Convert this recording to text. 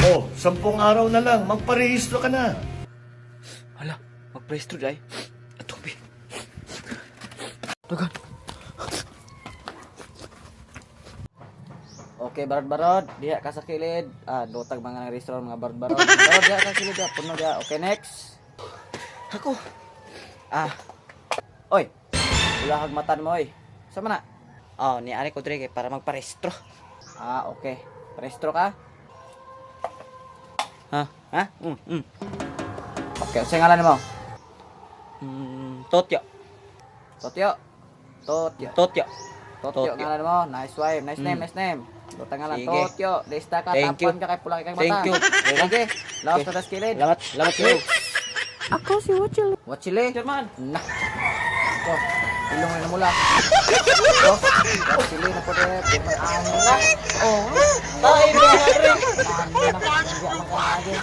Oh, 10 araw na lang, magparehistro ka na. Hala, magprestro day. Atubi. Tugan. Okay, barod-barod. Diha ka sa kilid. Dotag mga restaurant, mga barod-barod. Barod, diha ka sa kilid. Puno diha. Okay, next. Ako. Oy. Wala kag matan mo, oy. Sama na. Oh, ni Ari ko dire kay para magparestro. Okay. Parestro ka? Ha? Okay, sa ngalan mo? Totyo. Totyo. Totyo ngalan mo. Nice wife. Nice name, nice name. Dota ngalan Sige. Totyo. Lista ka, Thank you. tapuan ka kay pula kay mata. Thank you. Sige. Laos ka tas kilid. Salamat Okay. Ako si Wachil. Wachile. German. Nah. Ito. Ilong na mula. Ito. Wachile na po rin. Ano na? Oh. Tayo na rin. Ano na. Hindi ako lagi.